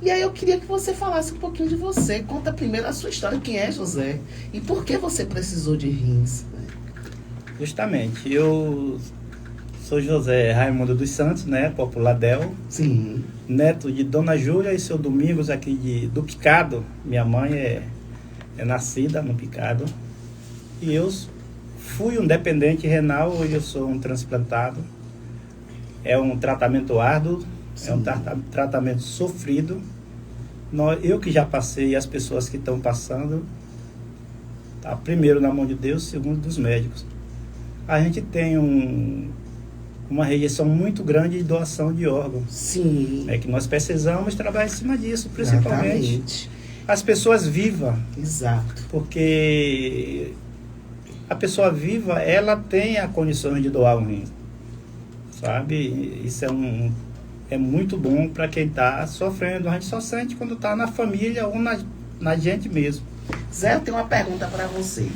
E aí eu queria que você falasse um pouquinho de você. Conta primeiro a sua história, quem é José e por que você precisou de rins. Justamente, eu sou José Raimundo dos Santos, né, popular Del, Sim. neto de Dona Júlia e seu Domingos aqui do Picado. Minha mãe é nascida no Picado. E eu fui um dependente renal, hoje eu sou um transplantado. É um tratamento árduo, Sim. é um tratamento sofrido. Eu que já passei e as pessoas que estão passando, tá primeiro na mão de Deus, segundo dos médicos. A gente tem uma rejeição muito grande de doação de órgãos. Sim. É que nós precisamos trabalhar em cima disso, principalmente Exatamente. as pessoas vivas. Exato. Porque a pessoa viva, ela tem a condição de doar um rim. Sabe? Isso é muito bom para quem está sofrendo. A gente só sente quando está na família ou na gente mesmo. Zé, eu tenho uma pergunta para você.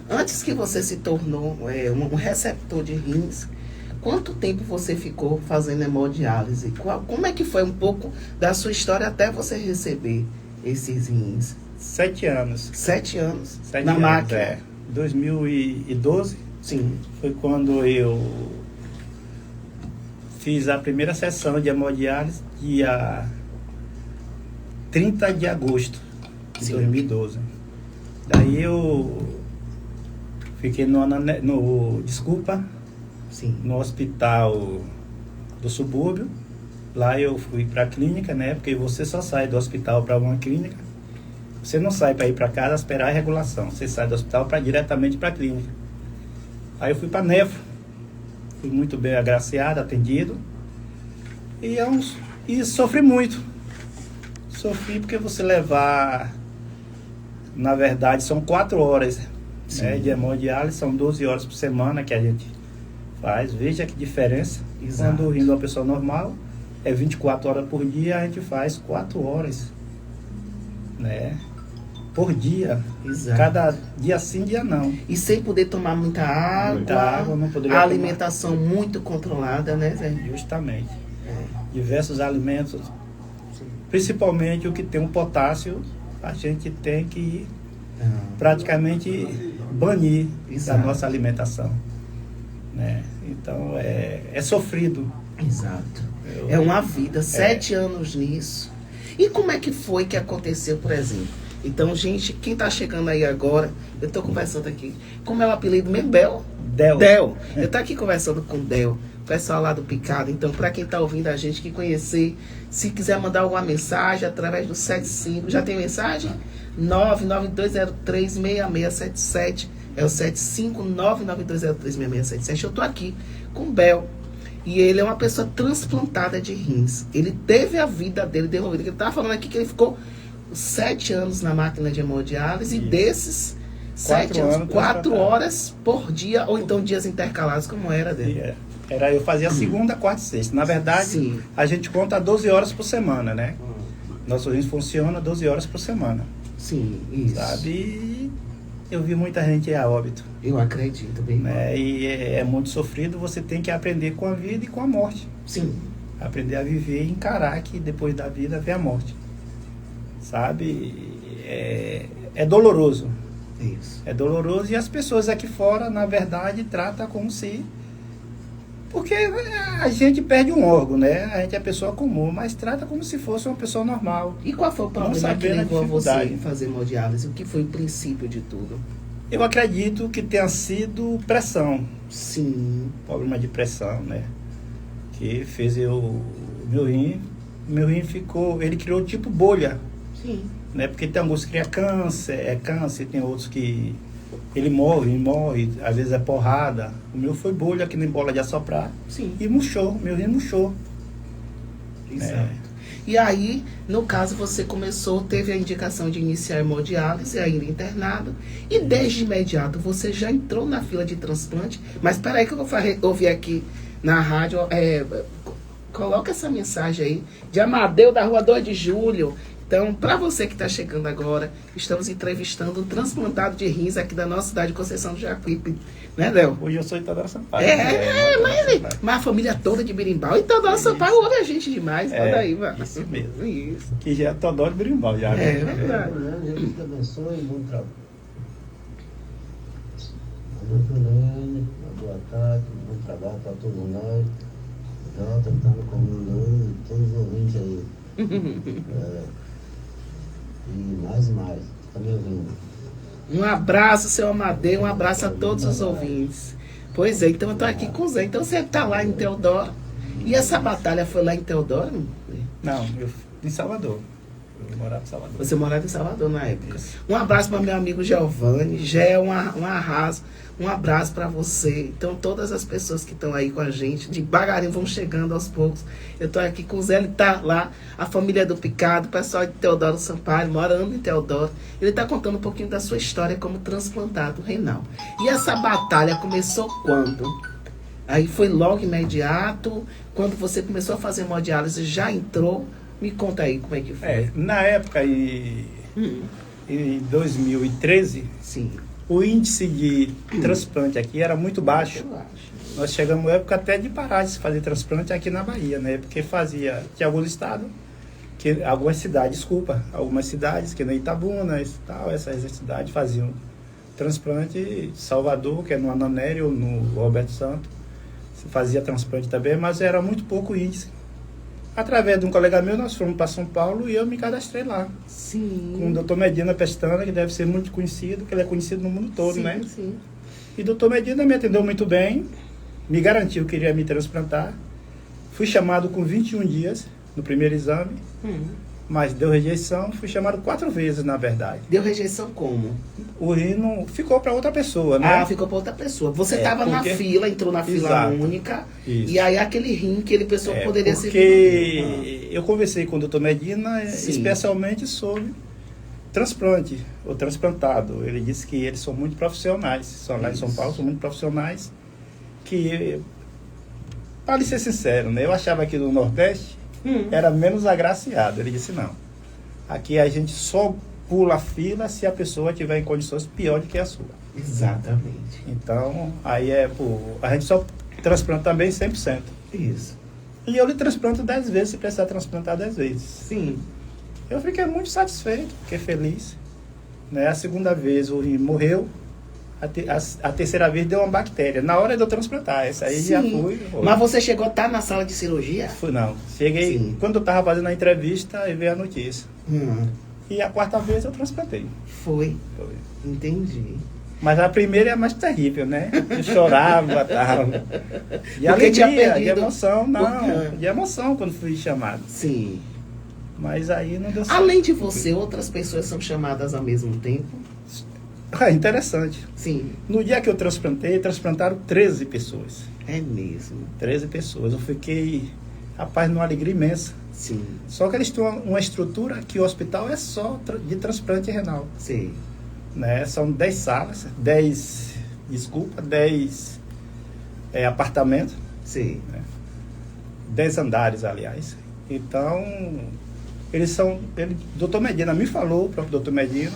Antes que você se tornou um receptor de rins, quanto tempo você ficou fazendo hemodiálise? Como é que foi um pouco da sua história até você receber esses rins? 7 anos. 7 anos? 7 na anos, máquina? 2012 Sim. foi quando eu fiz a primeira sessão de hemodiálise, dia 30 de agosto de 2012. Daí eu fiquei no hospital do subúrbio. Lá eu fui para a clínica, né? Porque você só sai do hospital para uma clínica. Você não sai para ir para casa esperar a regulação. Você sai do hospital diretamente para a clínica. Aí eu fui para Nefro. Fui muito bem agraciado, atendido. E sofri muito. Sofri porque você levar... Na verdade, são 4 horas, né, de hemodiálise. São 12 horas por semana que a gente faz. Veja que diferença. Exato. Quando o rim de uma pessoa normal é 24 horas por dia, a gente faz 4 horas, né, por dia. Exato. Cada dia sim, dia não. E sem poder tomar muita água. Muita água, não poderia a tomar. alimentação muito controlada, né, Zé? Justamente. É. Diversos alimentos, principalmente o que tem um potássio, a gente tem que praticamente banir Exato. da nossa alimentação, né? Então é sofrido. Exato. É uma vida, 7 anos nisso. E como é que foi que aconteceu, por exemplo? Então, gente, quem tá chegando aí agora, eu tô conversando aqui. Como é o apelido mesmo? Del. Eu tô aqui conversando com o Del, pessoal lá do Picado. Então, para quem tá ouvindo a gente, que conhecer, se quiser mandar alguma mensagem através do 75, já tem mensagem? 992036677. É o 75992036677. Eu tô aqui com o Bel. E ele é uma pessoa transplantada de rins. Ele teve a vida dele devolvida. Ele estava falando aqui que ele ficou 7 anos na máquina de hemodiálise. E desses 7 anos, 4 horas por dia, ou então dias intercalados, como era dele. Eu fazia segunda, quarta e sexta. Na verdade, Sim. A gente conta 12 horas por semana, né? Nosso rins funciona 12 horas por semana. Sim, isso. Sabe? E eu vi muita gente a óbito. Eu acredito, bem. Né? E é muito sofrido, você tem que aprender com a vida e com a morte. Sim. Aprender a viver e encarar que depois da vida vem a morte. Sabe? É doloroso. Isso. É doloroso e as pessoas aqui fora, na verdade, tratam como se... Porque a gente perde um órgão, né? A gente é pessoa comum, mas trata como se fosse uma pessoa normal. E qual foi o problema que sabendo a levou você dificuldade. a fazer hemodiálise? O que foi o princípio de tudo? Eu acredito que tenha sido pressão. Sim. Problema de pressão, né? Que fez meu rim ficou, ele criou tipo bolha, Sim. né? Porque tem alguns que cria câncer, tem outros que ele morre, às vezes é porrada. O meu foi bolha, que nem bola de assoprar. Sim. E murchou, meu rim murchou. Exato. E aí, no caso, você teve a indicação de iniciar hemodiálise, ainda internado, e desde imediato você já entrou na fila de transplante. Mas espera aí que eu vou ouvir aqui na rádio, coloca essa mensagem aí, de Amadeu, da Rua 2 de Julho, Então, para você que está chegando agora, estamos entrevistando um transplantado de rins aqui da nossa cidade, Conceição do Jacuípe. Né, Léo? Hoje eu sou Itadora Sampaio. Mas a família toda de Berimbau. Itadora Sampaio ouve a gente demais. Olha aí, mano. Isso mesmo. Isso. Que já é Teodoro de Berimbau, já. É verdade. Deus te abençoe, bom trabalho. Uma boa tarde, bom trabalho para todos nós. Jota, está no comando, todos os ouvintes aí. E mais, tá me ouvindo? Um abraço, seu Amadeu, um abraço a todos os ouvintes. Pois é, então eu tô aqui com o Zé. Então você tá lá em Teodoro. E essa batalha foi lá em Teodoro? Não, eu em Salvador. Eu morava em Salvador. Você morava em Salvador na época. Isso. Um abraço para meu amigo Giovanni. Gé é um arraso. Um abraço para você. Então, todas as pessoas que estão aí com a gente, devagarinho vão chegando aos poucos. Eu tô aqui com o Zé, ele tá lá, a família do Picado, o pessoal de Teodoro Sampaio, morando em Teodoro. Ele tá contando um pouquinho da sua história como transplantado renal. E essa batalha começou quando? Aí foi logo imediato? Quando você começou a fazer hemodiálise, já entrou? Me conta aí como é que foi. Na época, em 2013, Sim. o índice de transplante aqui era muito baixo. Eu acho. Nós chegamos à época até de parar de fazer transplante aqui na Bahia, né? Porque tinha alguns estados, algumas cidades, que nem Itabuna e tal, essas cidades faziam transplante. Salvador, que é no Ananério, no Roberto Santo, se fazia transplante também, mas era muito pouco índice. Através de um colega meu, nós fomos para São Paulo e eu me cadastrei lá. Sim. Com o Dr. Medina Pestana, que deve ser muito conhecido, que ele é conhecido no mundo todo, sim, né? Sim. E o Dr. Medina me atendeu muito bem, me garantiu que iria me transplantar. Fui chamado com 21 dias no primeiro exame, mas deu rejeição. Fui chamado 4 vezes, na verdade. Deu rejeição como? O rim ficou para outra pessoa, né? Ah, ficou para outra pessoa. Você estava na fila, entrou na fila Exato. única, Isso. e aí aquele rim, aquele pessoa poderia ser... Porque eu conversei com o Dr. Medina, Sim. especialmente sobre transplante, ou transplantado. Ele disse que eles são muito profissionais, são lá em São Paulo, são muito profissionais, que, para ser sincero, né, eu achava que no Nordeste era menos agraciado. Ele disse, não, aqui a gente só pula a fila se a pessoa tiver em condições piores que a sua. Exatamente. Então, aí a gente só transplanta também 100%. Isso. E eu lhe transplanto 10 vezes, se precisar transplantar 10 vezes. Sim. Eu fiquei muito satisfeito, fiquei feliz. Né? A segunda vez o rim morreu, a terceira vez deu uma bactéria. Na hora de eu transplantar, essa aí já fui. Mas você chegou a estar na sala de cirurgia? Não, cheguei, Sim. quando eu estava fazendo a entrevista, e veio a notícia. Hum. E a 4ª vez eu transplantei. Foi. Foi. Entendi. Mas a primeira é a mais terrível, né? Eu chorava, tal. De Porque tinha alegria, perdido. de emoção, não. Porque- De emoção quando fui chamado. Sim. Mas aí não deu certo. Além de você, outras pessoas são chamadas ao mesmo tempo? Interessante. Sim. No dia que eu transplantei, transplantaram 13 pessoas. É mesmo. 13 pessoas. Eu fiquei, rapaz, numa alegria imensa. Sim. Só que eles têm uma estrutura que o hospital é só de transplante renal. Sei. Né? São 10 salas, 10 apartamentos, Sei. 10 andares, aliás. Então, Dr. Medina me falou, o próprio Dr. Medina,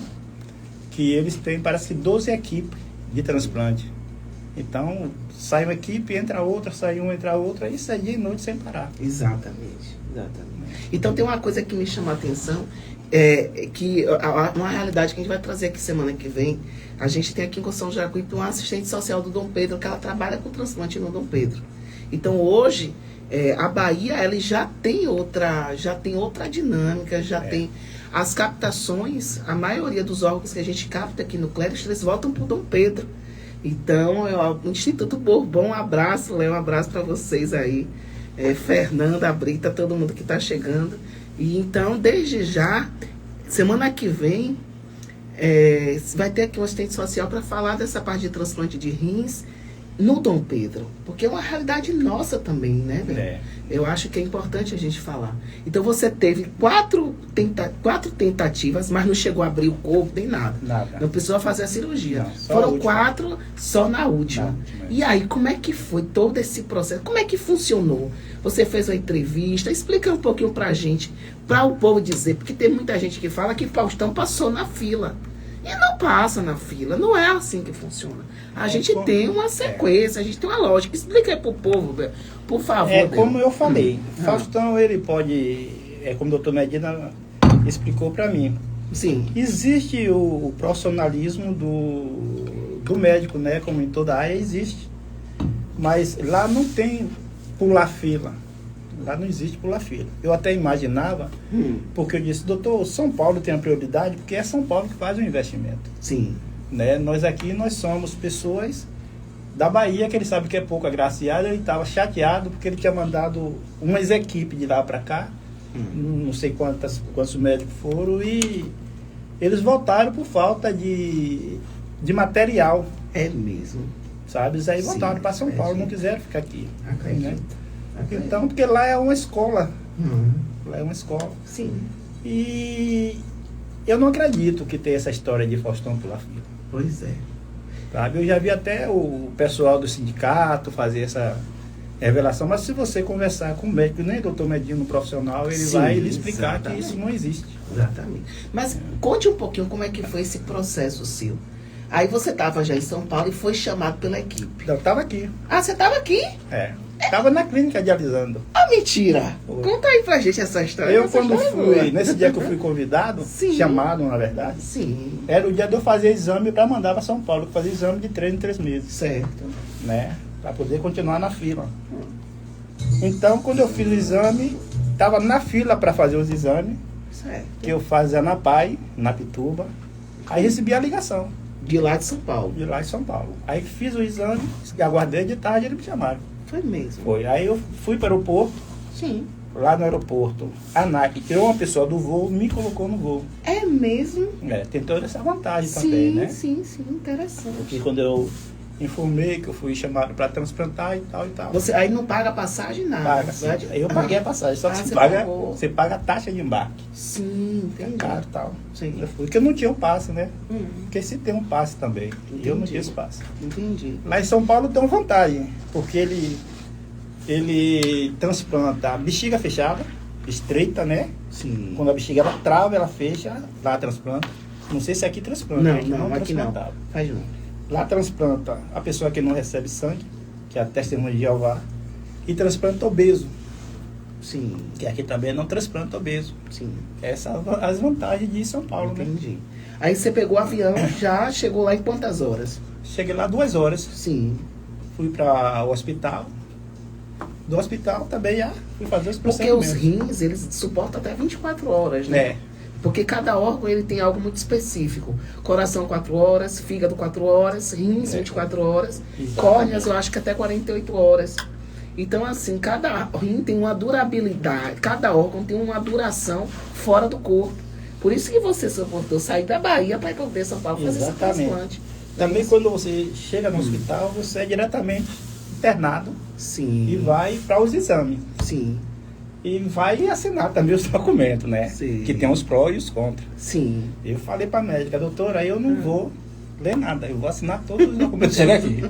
que eles têm, parece que 12 equipes de transplante. Então, sai uma equipe, entra outra, sai uma, entra outra, e isso é dia e noite sem parar. Exatamente. Então tem uma coisa que me chama a atenção, que uma realidade que a gente vai trazer aqui semana que vem. A gente tem aqui em Conceição do Jacuípe uma assistente social do Dom Pedro, que ela trabalha com transplante no Dom Pedro. Então hoje, a Bahia ela já tem outra dinâmica, tem as captações, a maioria dos órgãos que a gente capta aqui no Clérigo, eles voltam para o Dom Pedro. Então, o Instituto Bourbon, um abraço, Léo, um abraço para vocês aí. Fernanda, Brita, todo mundo que está chegando. E então, desde já, semana que vem, vai ter aqui um assistente social para falar dessa parte de transplante de rins no Dom Pedro, porque é uma realidade nossa também, né, velho? É. Eu acho que é importante a gente falar. Então você teve quatro tentativas, mas não chegou a abrir o corpo, nem nada. Nada. Não precisou fazer a cirurgia. Não, só a Foram última. 4 só na última. Na última. E aí, como é que foi todo esse processo? Como é que funcionou? Você fez uma entrevista, explica um pouquinho pra gente, pra o povo dizer, porque tem muita gente que fala que Faustão passou na fila. E não passa na fila, não é assim que funciona. A gente tem uma sequência, a gente tem uma lógica. Explica aí pro povo, velho, por favor. É como eu falei, Ah. Faustão, ele pode, como o doutor Medina explicou para mim, Sim, existe o profissionalismo do médico, né? Como em toda área existe. Mas lá não tem pular fila. Lá não existe pular fila. Eu até imaginava, porque eu disse, doutor, São Paulo tem a prioridade, porque é São Paulo que faz o investimento. sim, Né? Nós aqui, nós somos pessoas da Bahia, que ele sabe que é pouco agraciado, ele estava chateado porque ele tinha mandado umas equipes de lá para cá, não sei quantos médicos foram, e eles voltaram por falta de material, é mesmo. sabe? Eles aí Sim, voltaram para São Paulo, não acredito. quiseram ficar aqui. Né? Acredito. Então, porque lá é uma escola, Hum, lá é uma escola. sim, E eu não acredito que tenha essa história de Faustão pular fila. pois é. Sabe? Eu já vi até o pessoal do sindicato fazer essa revelação, mas se você conversar com o médico, nem doutor Medino profissional, ele Sim, vai lhe explicar exatamente. que isso não existe. Exatamente. Mas conte um pouquinho como é que foi esse processo seu. Aí você estava já em São Paulo e foi chamado pela equipe. Eu estava aqui, Ah, você estava aqui? estava na clínica dialisando. Ah, mentira! Foi. Conta aí pra gente essa história. Eu Essa quando história é fui, boa. nesse dia que eu fui convidado, Sim. chamado na verdade, Sim, era o dia de eu fazer exame para mandar para São Paulo, fazer exame de 3 em 3 meses, certo. né? Para poder continuar na fila. Então, quando eu fiz o exame, estava na fila para fazer os exames, Certo. que eu fazia na PAI, na Pituba. Aí recebi a ligação De lá de São Paulo. de lá em São Paulo. Aí fiz o exame, aguardei de tarde, eles me chamaram. Foi mesmo. Foi. Aí eu fui para o aeroporto, Sim. lá no aeroporto, a ANAC tirou uma pessoa do voo, me colocou no voo. É mesmo? Tentou essa vantagem também, Sim, né? sim, sim. Interessante. Porque quando eu informei que eu fui chamado para transplantar e tal e tal. Você aí não paga passagem, nada. Paga, sim. verdade? Aí eu paguei a passagem, só que você pagou. você paga a taxa de embarque. Sim, É entendi. caro e tal. Sim. Eu fui, porque eu não tinha um passe, né? Hum, Porque se tem um passe também. E eu não Entendi. tinha esse passe. entendi. Lá em São Paulo tem uma vantagem, porque ele transplanta a bexiga fechada, estreita, né? Sim. Quando a bexiga ela trava, ela fecha, lá transplanta. Não sei se aqui transplanta, Não, aqui não, aqui não. transplantava. Faz não. Lá transplanta a pessoa que não recebe sangue, que é a testemunha de Jeová, e transplanta obeso, Sim, que aqui também não transplanta obeso. sim. Essas são as vantagens de São Paulo, né? Entendi. Aí você pegou o avião, já chegou lá em quantas horas? Cheguei lá 2 horas, Sim. fui para o hospital. Do hospital também já fui fazer os Porque os procedimentos. rins, eles suportam até 24 horas, né? É. Porque cada órgão ele tem algo muito específico. Coração 4 horas, fígado 4 horas, rins 24 horas, Exatamente. córneas eu acho que até 48 horas. Então assim, cada rim tem uma durabilidade, cada órgão tem uma duração fora do corpo. Por isso que você suportou sair da Bahia para ir para São Paulo fazer esse Exatamente. transplante. Também quando você chega no hospital, você é diretamente internado Sim. e vai para os exames. Sim. E vai assinar também os documentos, né? Sim. Que tem os prós e os contras. Sim. Eu falei para a médica, doutora, eu não vou ler nada, eu vou assinar todos os documentos que chegam aqui.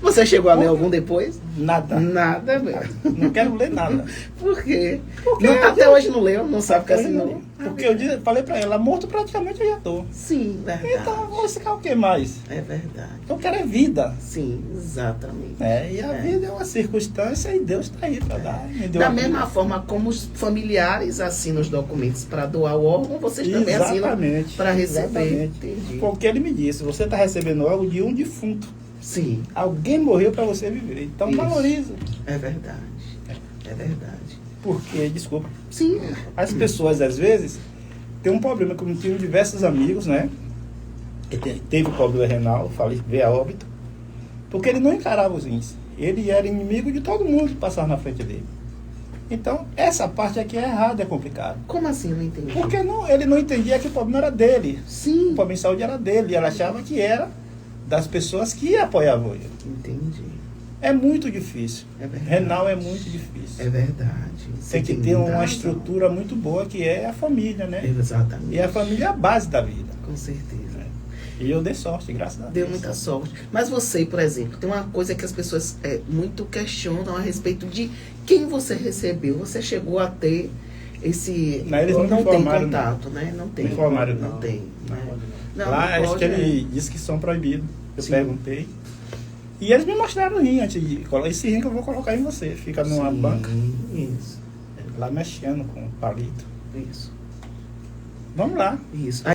Você chegou a ler algum depois? Nada. Nada, velho. Não quero ler nada. Por quê? Porque Não, eu até já- hoje não leu, não sabe o que assinou. Porque eu falei para ela, morto praticamente eu já tô. Sim, verdade. Então eu vou ficar o que mais? É verdade. Eu quero é vida. Sim, exatamente. Né? E a vida é uma circunstância e Deus está aí para dar. Me deu Da a mesma vida. forma como os familiares assinam os documentos para doar o órgão, vocês também assinam Exatamente. para receber. Exatamente. Entendi. Porque ele me disse, você está recebendo algo de um defunto. Sim, Alguém morreu para você viver. Então Isso. valoriza. é verdade. É verdade. Porque, desculpa, Sim, as pessoas às vezes têm um problema, como eu tenho diversos amigos, né? Que teve problema renal, veio a óbito, porque ele não encarava os rins. Ele era inimigo de todo mundo que passava na frente dele. Então, essa parte aqui é errada, é complicado. como assim? Não entendi. Porque ele não entendia que o problema era dele. Sim, O problema de saúde era dele. E ela achava que era das pessoas que apoiavam ele. entendi. É muito difícil. É verdade. Renal é muito difícil. É verdade. Você Tem que ter muita uma razão. estrutura muito boa, que é a família, né? Exatamente. E a família é a base da vida. Com certeza. E eu dei sorte, graças a Deus. Deu muita sorte. Mas você, por exemplo, tem uma coisa que as pessoas muito questionam a respeito de quem você recebeu. Você chegou a ter esse... Não, eles não me tem informaram, contato, né? Não tem. Me informaram, Não não. tem. Não Né? pode não. Não, Lá, não acho pode, que ele disse que são proibidos. Eu Sim. perguntei. E eles me mostraram o rim antes de colocar. Esse rim que eu vou colocar em você. Fica numa Sim, banca, Isso. lá mexendo com o palito. Isso. Vamos lá. Isso.